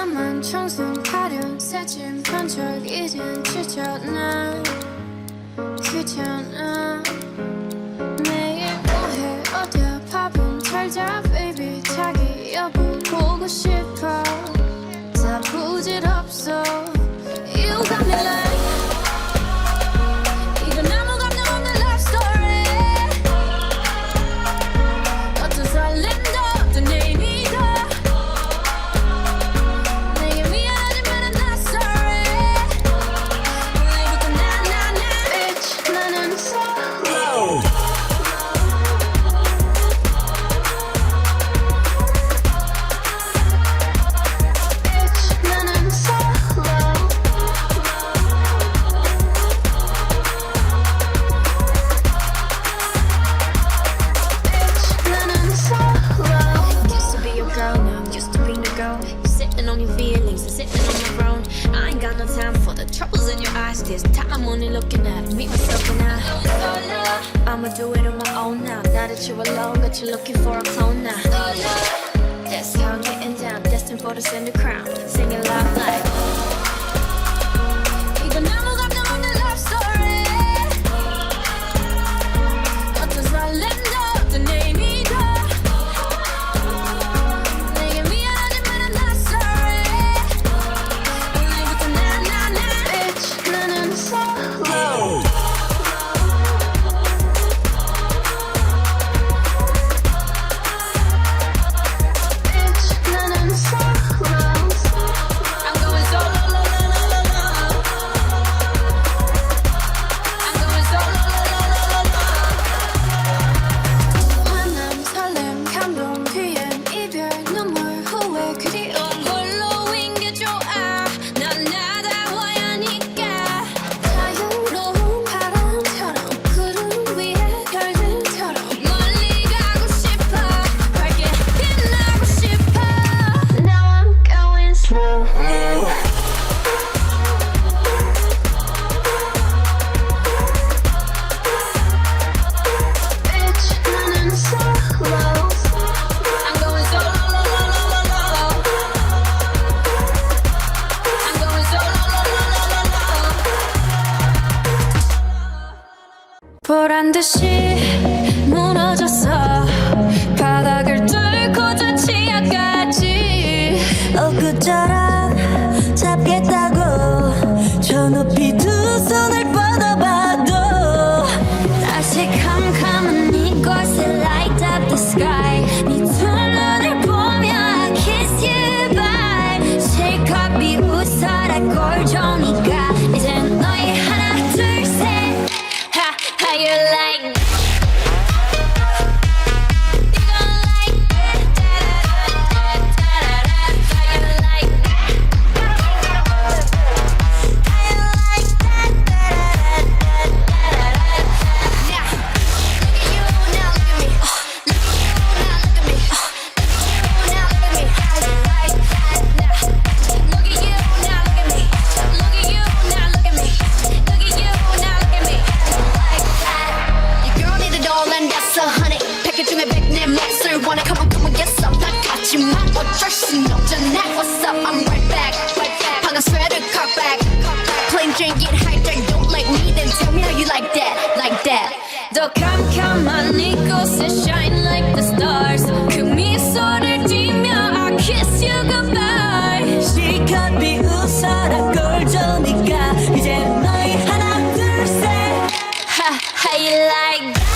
나만 청순 가련 새침 반짝 이젠 지쳤나 귀찮아 매일 뭐해 어디야 밥은 잘자 baby 자기 여보 보고 싶어 다 부질없어 You got me like 이건 아무 감정 없는 love story 어떤 설렘도 어떤 의미도 내게 미안하지만 I'm not sorry 오늘부터 나나나 Bitch 나는 solo Bitch 나는 solo Bitch 나는 solo Used to be your girl now I'm used to being the girl You're sitting on your feelings and sitting on your own I ain't got no time for the troubles in your eyes This time I'm only looking at me, myself and I I'ma do it on my own now Now that you're alone but you're looking for a clone now That's how I'm getting down Destined for the center crown Singing loud like 이건 아무 감정 없는 love story 어떤 설렘도 어떤 의미도 내게 미안하지만 I'm not sorry 오늘부터 나나나 Bitch 나는 solo Bitch 나는 solo I'm going solo I'm going solo 화남 설렘 감동 뒤엔 이별 눈물 후회 그리움 홀로인 게 좋아 난 나다워야 하니까 자유로운 바람처럼 구름 위에 별들처럼 멀리 가고 싶어 밝게 빛나고 싶어 Now I'm going slow Bitch 나는 solo I'm going solo I'm going solo 보란듯이 무너졌어 바닥을 뚫고 저 지하까지 엊그처럼 잡겠다고 저 높이 두 손을 뻗어봐도 다시 캄캄한 이곳에 light up the sky 네 두 눈을 보며 I kiss you bye 실컷 비웃어라 꼴좋으니까 이젠 너희 하나 둘셋 How you like me? You gon' like it How you like me? How you like that Now, look at you, now look at me Look at you, now look at me Look at you, now look at me How you like that now Look at you, now look at me Look at you, now look at me Look at you, now look at me How you like that Your girl need it all and that's 100 패킷 중에 100 내 몫을 원해 Come on, get some 난 같지만 어쩔 순 없잖아 What's up, I'm right back 방금 sweater, cut back Plain drink, get hijacked Don't like me, then tell me how you like that 더 캄캄한 이곳에 shine like the stars 그 미소를 띠며 I kiss you goodbye 실컷 비웃어라 꼴좋으니까 이제 너희 하나 둘셋 How you like that?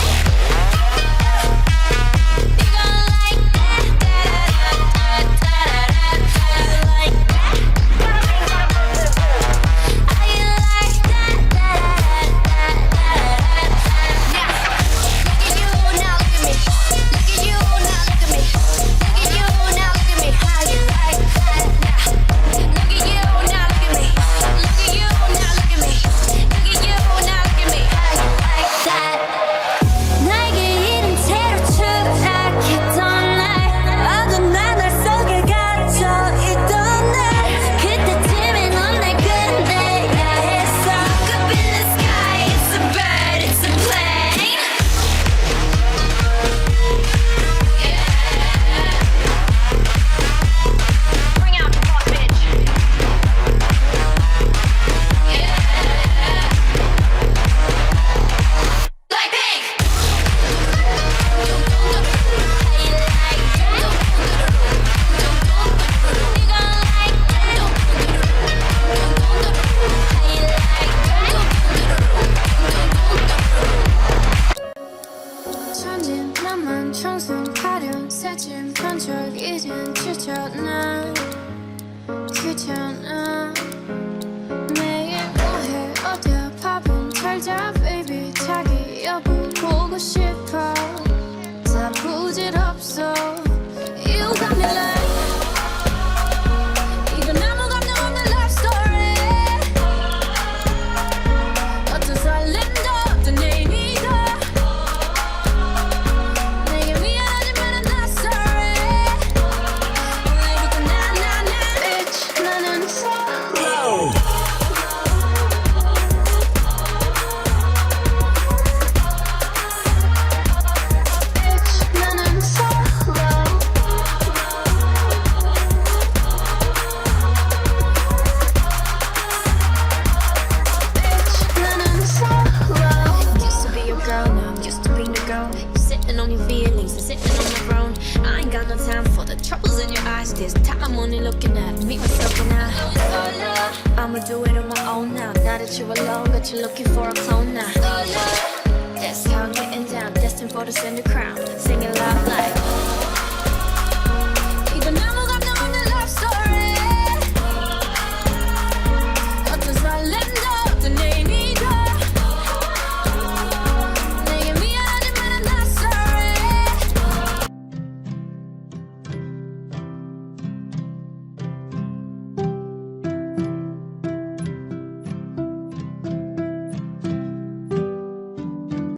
You gon' like that How you like that? How you like that Now, look at you, now look at me 내겐 귀찮아 귀찮아 매일 뭐해 어디야 밥은 잘자 baby 자기 여보 보고 싶어 다 부질없어 You got me like 이건 아무 감정 없는 love story 어떤 설렘도 없던 얘기가 내게 미안하지만 I'm not sorry 오늘부터 나 bitch 나는 solo bitch 나는 solo 나는 solo Used to be your girl now I'm used to being the girl You're sitting on your feelings and sitting on my throne I ain't got no time for the troubles in your eyes This time I'm only looking at me, myself and I I'ma do it on my own now Now that you're alone but you're looking for a clone now That's how I'm getting down Destined for the center crown Singing loud like